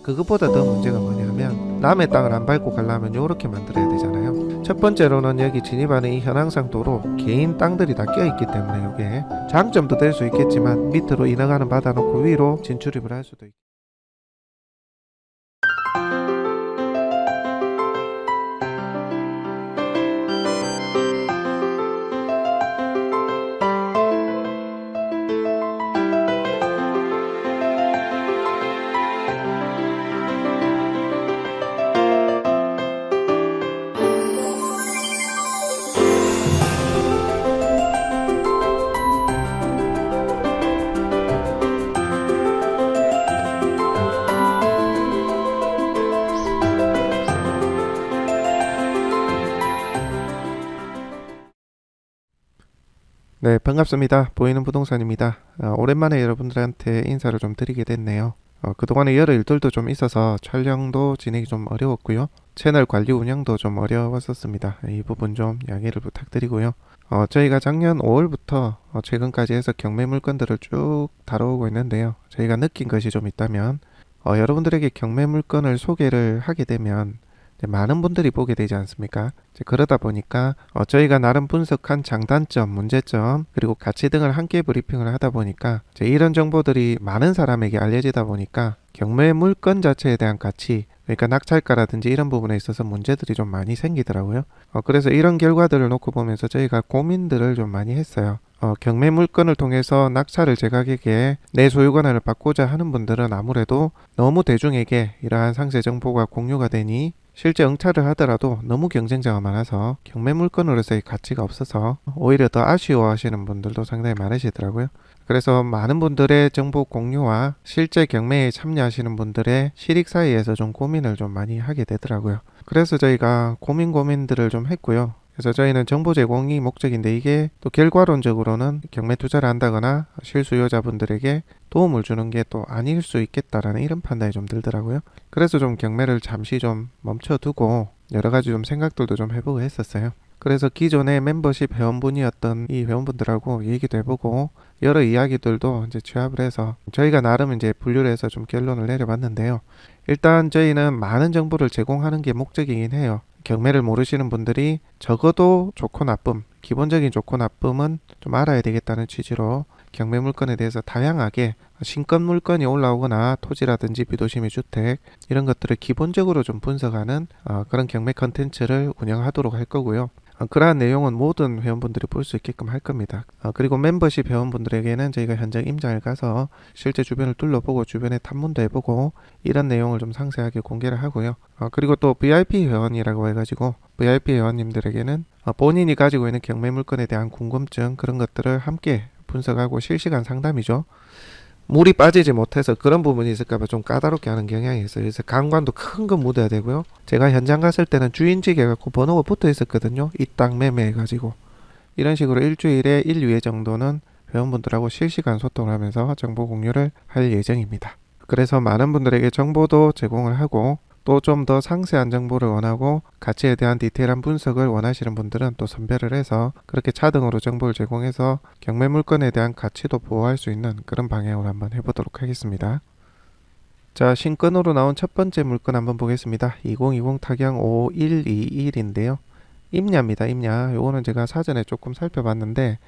그것보다 더 문제가 뭐냐면 남의 땅을 안 밟고 가려면 이렇게 만들어야 되잖아요. 첫 번째로는 여기 진입하는 이 현황상 도로 개인 땅들이 다 껴있기 때문에 이게 장점도 될 수 있겠지만 밑으로 인허가는 받아놓고 위로 진출입을 할 수도 있고. 네, 반갑습니다. 보이는 부동산입니다. 오랜만에 여러분들한테 인사를 좀 드리게 됐네요. 그동안에 여러 일들도 좀 있어서 촬영도 진행이 좀 어려웠고요. 채널 관리 운영도 좀 어려웠었습니다. 이 부분 좀 양해를 부탁드리고요. 저희가 작년 5월부터 최근까지 해서 경매 물건들을 쭉 다뤄오고 있는데요. 저희가 느낀 것이 좀 있다면 여러분들에게 경매 물건을 소개를 하게 되면 많은 분들이 보게 되지 않습니까? 그러다 보니까 저희가 나름 분석한 장단점, 문제점, 그리고 가치 등을 함께 브리핑을 하다 보니까 이런 정보들이 많은 사람에게 알려지다 보니까 경매 물건 자체에 대한 가치, 그러니까 낙찰가라든지 이런 부분에 있어서 문제들이 좀 많이 생기더라고요. 그래서 이런 결과들을 놓고 보면서 저희가 고민들을 좀 많이 했어요. 경매 물건을 통해서 낙찰을 제 가격에 내 소유 권한을 받고자 하는 분들은 아무래도 너무 대중에게 이러한 상세 정보가 공유가 되니 실제 응찰을 하더라도 너무 경쟁자가 많아서 경매 물건으로서의 가치가 없어서 오히려 더 아쉬워하시는 분들도 상당히 많으시더라고요. 그래서 많은 분들의 정보 공유와 실제 경매에 참여하시는 분들의 실익 사이에서 좀 고민을 좀 많이 하게 되더라고요. 그래서 저희가 고민들을 좀 했고요. 그래서 저희는 정보 제공이 목적인데 이게 또 결과론적으로는 경매 투자를 한다거나 실수요자분들에게 도움을 주는 게 또 아닐 수 있겠다라는 이런 판단이 좀 들더라고요. 그래서 좀 경매를 잠시 좀 멈춰두고 여러 가지 좀 생각들도 좀 해보고 했었어요. 그래서 기존의 멤버십 회원분이었던 이 회원분들하고 얘기도 해보고 여러 이야기들도 이제 취합을 해서 저희가 나름 이제 분류를 해서 좀 결론을 내려봤는데요. 일단 저희는 많은 정보를 제공하는 게 목적이긴 해요. 경매를 모르시는 분들이 적어도 좋고 나쁨, 기본적인 좋고 나쁨은 좀 알아야 되겠다는 취지로 경매 물건에 대해서 다양하게 신권 물건이 올라오거나 토지라든지 비도심의 주택 이런 것들을 기본적으로 좀 분석하는 그런 경매 컨텐츠를 운영하도록 할 거고요. 그러한 내용은 모든 회원분들이 볼 수 있게끔 할 겁니다. 그리고 멤버십 회원분들에게는 저희가 현장 임장을 가서 실제 주변을 둘러보고 주변에 탐문도 해보고 이런 내용을 좀 상세하게 공개를 하고요. 그리고 또 VIP 회원이라고 해가지고 VIP 회원님들에게는 본인이 가지고 있는 경매 물건에 대한 궁금증 그런 것들을 함께 분석하고 실시간 상담이죠. 물이 빠지지 못해서 그런 부분이 있을까봐 좀 까다롭게 하는 경향이 있어요. 그래서 강관도 큰 거 묻어야 되고요. 제가 현장 갔을 때는 주인직 해갖고 번호가 붙어 있었거든요. 이 땅 매매해가지고 이런 식으로 일주일에 1, 2회 정도는 회원분들하고 실시간 소통을 하면서 정보 공유를 할 예정입니다. 그래서 많은 분들에게 정보도 제공을 하고 또 좀 더 상세한 정보를 원하고 가치에 대한 디테일한 분석을 원하시는 분들은 또 선별을 해서 그렇게 차등으로 정보를 제공해서 경매 물건에 대한 가치도 보호할 수 있는 그런 방향으로 한번 해보도록 하겠습니다. 자, 신건으로 나온 첫 번째 물건 한번 보겠습니다. 2020 타경 5121인데요. 임야입니다. 임야. 요거는 제가 사전에 조금 살펴봤는데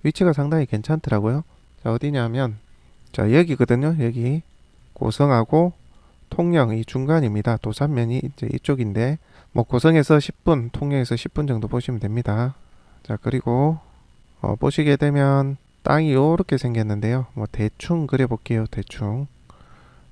위치가 상당히 괜찮더라고요. 자, 어디냐면 자, 여기거든요. 여기 고성하고 통영 이 중간입니다. 도산면이 이제 이쪽인데 뭐 고성에서 10분, 통영에서 10분 정도 보시면 됩니다. 자, 그리고 보시게 되면 땅이 요렇게 생겼는데요. 뭐 대충 그려볼게요. 대충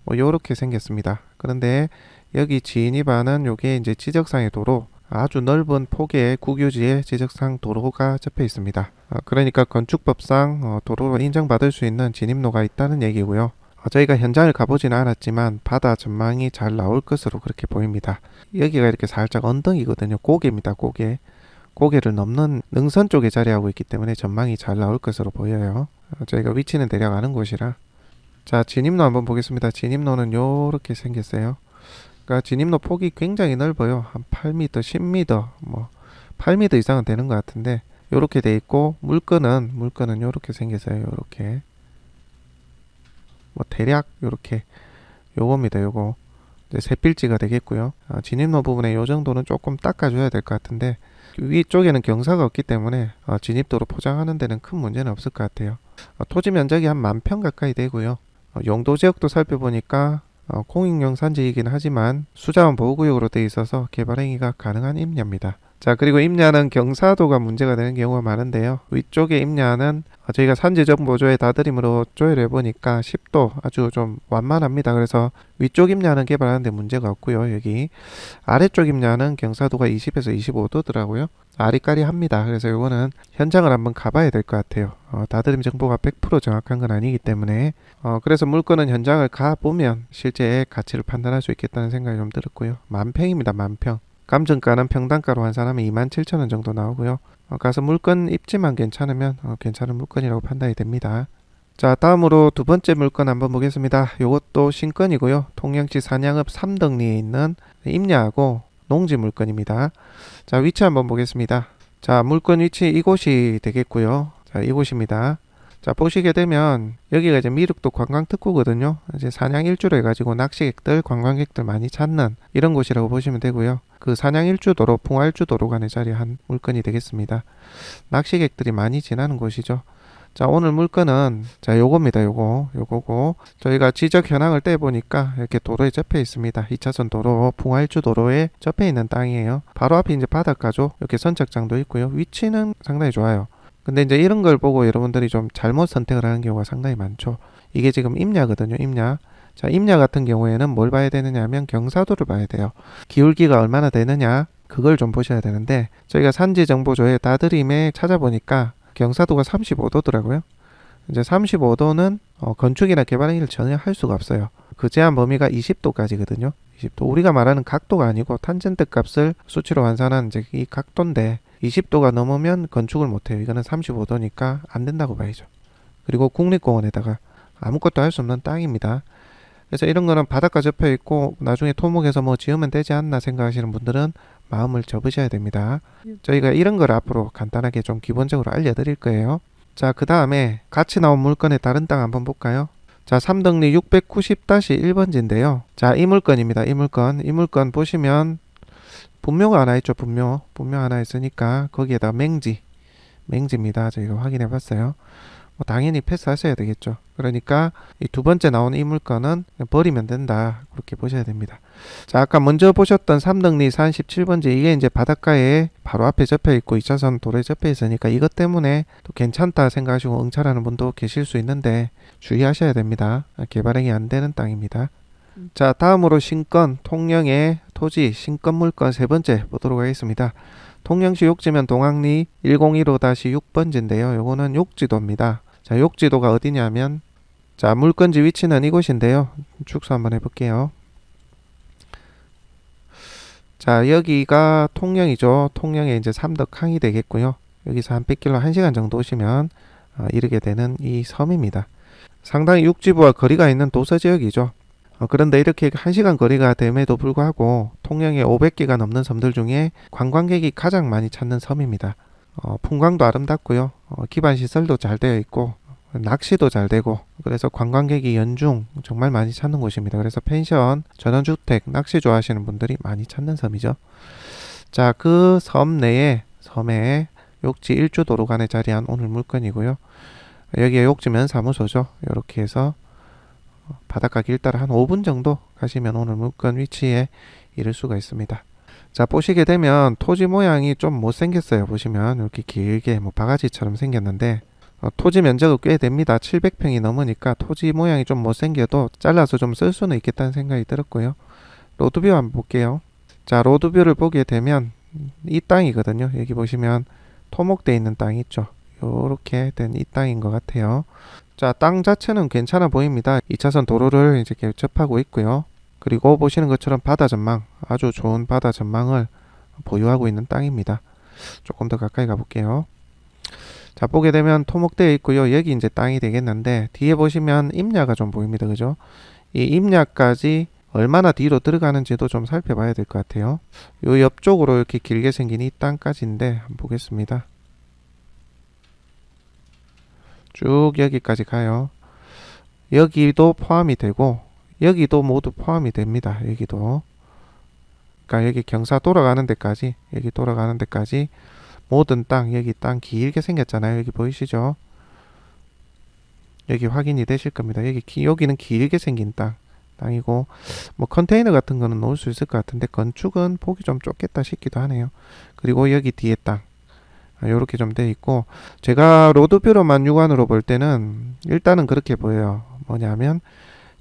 뭐 요렇게 생겼습니다. 그런데 여기 진입하는 요게 이제 지적상의 도로 아주 넓은 폭의 국유지에 지적상 도로가 접해 있습니다. 그러니까 건축법상 도로로 인정받을 수 있는 진입로가 있다는 얘기고요. 저희가 현장을 가보지는 않았지만 바다 전망이 잘 나올 것으로 그렇게 보입니다. 여기가 이렇게 살짝 언덕이거든요. 고개입니다. 고개. 고개를 넘는 능선 쪽에 자리하고 있기 때문에 전망이 잘 나올 것으로 보여요. 저희가 위치는 대략 아는 곳이라. 자, 진입로 한번 보겠습니다. 진입로는 요렇게 생겼어요. 그러니까 진입로 폭이 굉장히 넓어요. 한 8m, 10m, 뭐 8m 이상은 되는 것 같은데 요렇게 돼 있고 물건은 요렇게 생겼어요. 요렇게 뭐 대략 요렇게 요겁니다. 요거 이제 세 필지가 되겠고요. 진입로 부분에 요 정도는 조금 닦아줘야 될 것 같은데 위쪽에는 경사가 없기 때문에 진입도로 포장하는 데는 큰 문제는 없을 것 같아요. 토지 면적이 한 10,000평 가까이 되고요. 용도 지역도 살펴보니까 공익용 산지이긴 하지만 수자원 보호구역으로 되어 있어서 개발 행위가 가능한 임야입니다. 자, 그리고 임야는 경사도가 문제가 되는 경우가 많은데요. 위쪽에 임야는 저희가 산지정보조회 다드림으로 조회를 해보니까 10도 아주 좀 완만합니다. 그래서 위쪽 임야는 개발하는데 문제가 없고요. 여기 아래쪽 임야는 경사도가 20에서 25도더라고요. 아리까리합니다. 그래서 이거는 현장을 한번 가봐야 될 것 같아요. 다드림 정보가 100% 정확한 건 아니기 때문에 그래서 물건은 현장을 가보면 실제 가치를 판단할 수 있겠다는 생각이 좀 들었고요. 10,000평입니다. 10,000평. 감정가는 평당가로 환산하면 27,000원 정도 나오고요. 가서 물건 입지만 괜찮으면 괜찮은 물건이라고 판단이 됩니다. 자, 다음으로 두 번째 물건 한번 보겠습니다. 이것도 신건이고요. 통영시 산양읍 삼덕리에 있는 임야하고 농지 물건입니다. 자, 위치 한번 보겠습니다. 자, 물건 위치 이곳이 되겠고요. 자, 이곳입니다. 자, 보시게 되면 여기가 이제 미륵도 관광특구거든요. 이제 산양 일주로 해가지고 낚시객들, 관광객들 많이 찾는 이런 곳이라고 보시면 되고요. 그 산양 일주도로, 풍화 일주도로 간에 자리한 물건이 되겠습니다. 낚시객들이 많이 지나는 곳이죠. 자, 오늘 물건은 자, 요겁니다. 요거고 저희가 지적 현황을 떼보니까 이렇게 도로에 접해 있습니다. 2차선 도로, 풍화 일주도로에 접해 있는 땅이에요. 바로 앞에 이제 바닷가죠. 이렇게 선착장도 있고요. 위치는 상당히 좋아요. 근데 이제 이런 걸 보고 여러분들이 좀 잘못 선택을 하는 경우가 상당히 많죠. 이게 지금 임야거든요. 임야. 자, 임야 같은 경우에는 뭘 봐야 되느냐 하면 경사도를 봐야 돼요. 기울기가 얼마나 되느냐 그걸 좀 보셔야 되는데 저희가 산지정보조회 다드림에 찾아보니까 경사도가 35도더라고요. 이제 35도는 건축이나 개발 행위를 전혀 할 수가 없어요. 그 제한 범위가 20도까지거든요. 20도. 우리가 말하는 각도가 아니고 탄젠트 값을 수치로 환산한 이제 이 각도인데 20도가 넘으면 건축을 못해요. 이거는 35도니까 안 된다고 봐야죠. 그리고 국립공원에다가 아무것도 할 수 없는 땅입니다. 그래서 이런 거는 바닷가 접해 있고 나중에 토목해서 뭐 지으면 되지 않나 생각하시는 분들은 마음을 접으셔야 됩니다. 저희가 이런 걸 앞으로 간단하게 좀 기본적으로 알려드릴 거예요. 자, 그 다음에 같이 나온 물건의 다른 땅 한번 볼까요? 자, 삼덕리 690-1번지인데요. 자, 이 물건입니다. 이 물건 보시면 분묘가 하나 있죠. 분묘 하나 있으니까 거기에다 맹지입니다. 저희가 확인해 봤어요. 뭐 당연히 패스하셔야 되겠죠. 그러니까 이 두 번째 나온 이 물건은 버리면 된다. 그렇게 보셔야 됩니다. 자, 아까 먼저 보셨던 삼덕리 47번지 이게 이제 바닷가에 바로 앞에 접혀 있고 2차선 도로에 접혀 있으니까 이것 때문에 또 괜찮다 생각하시고 응찰하는 분도 계실 수 있는데 주의하셔야 됩니다. 개발행위 안 되는 땅입니다. 자, 다음으로 신건 통영의 토지 신건 물건 세 번째 보도록 하겠습니다. 통영시 욕지면 동학리 1015-6번지인데요. 요거는 욕지도입니다. 자, 욕지도가 어디냐면 자, 물건지 위치는 이곳인데요. 축소 한번 해볼게요. 자, 여기가 통영이죠. 통영의 이제 삼덕항이 되겠고요. 여기서 한 100km 1시간 정도 오시면 이르게 되는 이 섬입니다. 상당히 육지부와 거리가 있는 도서지역이죠. 그런데 이렇게 1시간 거리가 됨에도 불구하고 통영에 500개가 넘는 섬들 중에 관광객이 가장 많이 찾는 섬입니다. 풍광도 아름답고요. 기반시설도 잘 되어 있고 낚시도 잘 되고 그래서 관광객이 연중 정말 많이 찾는 곳입니다. 그래서 펜션, 전원주택, 낚시 좋아하시는 분들이 많이 찾는 섬이죠. 자, 그 섬 내에 섬에 욕지 1주 도로간에 자리한 오늘 물건이고요. 여기에 욕지면 사무소죠. 이렇게 해서 바닷가 길 따라 한 5분 정도 가시면 오늘 물건 위치에 이를 수가 있습니다. 자, 보시게 되면 토지 모양이 좀 못생겼어요. 보시면 이렇게 길게 뭐 바가지처럼 생겼는데 토지 면적은 꽤 됩니다. 700평이 넘으니까 토지 모양이 좀 못생겨도 잘라서 좀 쓸 수는 있겠다는 생각이 들었고요. 로드뷰 한번 볼게요. 자, 로드뷰를 보게 되면 이 땅이거든요. 여기 보시면 토목되어 있는 땅이 있죠. 요렇게 된 이 땅인 것 같아요. 자, 땅 자체는 괜찮아 보입니다. 2차선 도로를 이제 접하고 있고요. 그리고 보시는 것처럼 바다 전망, 아주 좋은 바다 전망을 보유하고 있는 땅입니다. 조금 더 가까이 가볼게요. 자, 보게 되면 토목되어 있고요. 여기 이제 땅이 되겠는데 뒤에 보시면 임야가 좀 보입니다. 그죠? 이 임야까지 얼마나 뒤로 들어가는지도 좀 살펴봐야 될 것 같아요. 요 옆쪽으로 이렇게 길게 생긴 이 땅까지인데 한번 보겠습니다. 쭉 여기까지 가요. 여기도 포함이 되고 여기도 모두 포함이 됩니다. 여기도. 그러니까 여기 경사 돌아가는 데까지, 여기 돌아가는 데까지 모든 땅, 여기 땅 길게 생겼잖아요. 여기 보이시죠? 여기 확인이 되실 겁니다. 여기는 길게 생긴 땅이고, 뭐 컨테이너 같은 거는 놓을 수 있을 것 같은데 건축은 보기 좀 좁겠다 싶기도 하네요. 그리고 여기 뒤에 땅, 요렇게 좀 돼 있고, 제가 로드뷰로만 육안으로 볼 때는 일단은 그렇게 보여요. 뭐냐면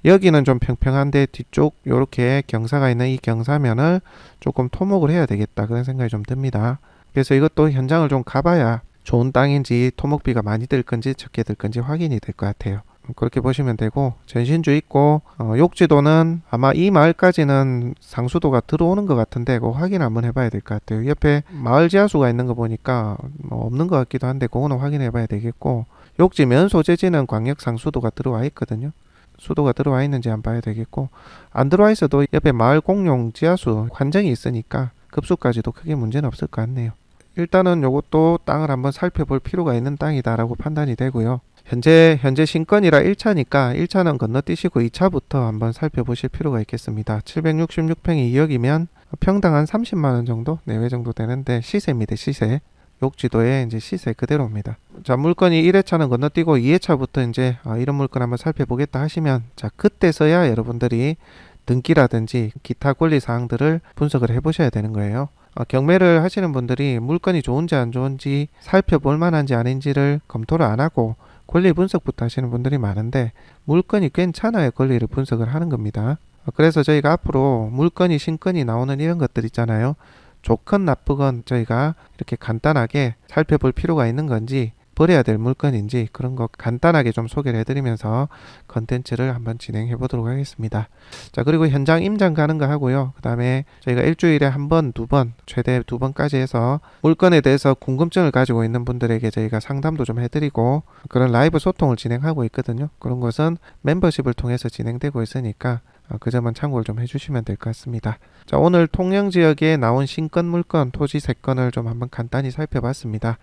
여기는 좀 평평한데 뒤쪽 요렇게 경사가 있는 이 경사면을 조금 토목을 해야 되겠다, 그런 생각이 좀 듭니다. 그래서 이것도 현장을 좀 가봐야 좋은 땅인지 토목비가 많이 들 건지 적게 들 건지 확인이 될 것 같아요. 그렇게 보시면 되고, 전신주 있고, 욕지도는 아마 이 마을까지는 상수도가 들어오는 것 같은데 그거 확인 한번 해봐야 될 것 같아요. 옆에 마을 지하수가 있는 거 보니까 뭐 없는 것 같기도 한데 그거는 확인해 봐야 되겠고, 욕지 면 소재지는 광역 상수도가 들어와 있거든요. 수도가 들어와 있는지 한번 봐야 되겠고, 안 들어와 있어도 옆에 마을 공용 지하수 관정이 있으니까 급수까지도 크게 문제는 없을 것 같네요. 일단은 요것도 땅을 한번 살펴볼 필요가 있는 땅이다라고 판단이 되고요. 현재 신건이라 1차니까 1차는 건너뛰시고 2차부터 한번 살펴보실 필요가 있겠습니다. 766평이 2억이면 평당 한 30만원 정도? 내외 정도 되는데 시세입니다. 시세. 욕지도의 이제 시세 그대로입니다. 자, 물건이 1회차는 건너뛰고 2회차부터 이제 이런 물건 한번 살펴보겠다 하시면, 자, 그때서야 여러분들이 등기라든지 기타 권리 사항들을 분석을 해보셔야 되는 거예요. 경매를 하시는 분들이 물건이 좋은지 안 좋은지 살펴볼 만한지 아닌지를 검토를 안 하고 권리 분석부터 하시는 분들이 많은데, 물건이 괜찮아야 권리를 분석을 하는 겁니다. 그래서 저희가 앞으로 물건이 신건이 나오는 이런 것들 있잖아요. 좋건 나쁘건 저희가 이렇게 간단하게 살펴볼 필요가 있는 건지 버려야 될 물건인지 그런 거 간단하게 좀 소개를 해드리면서 컨텐츠를 한번 진행해 보도록 하겠습니다. 자, 그리고 현장 임장 가는 거 하고요. 그 다음에 저희가 일주일에 한 번, 두 번, 최대 두 번까지 해서 물건에 대해서 궁금증을 가지고 있는 분들에게 저희가 상담도 좀 해드리고 그런 라이브 소통을 진행하고 있거든요. 그런 것은 멤버십을 통해서 진행되고 있으니까 그 점은 참고를 좀 해주시면 될 것 같습니다. 자, 오늘 통영지역에 나온 신건 물건, 토지 3건을 좀 한번 간단히 살펴봤습니다.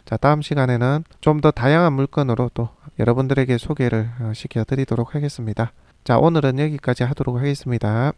자, 다음 시간에는 좀 더 다양한 물건으로 또 여러분들에게 소개를 시켜드리도록 하겠습니다. 자, 오늘은 여기까지 하도록 하겠습니다.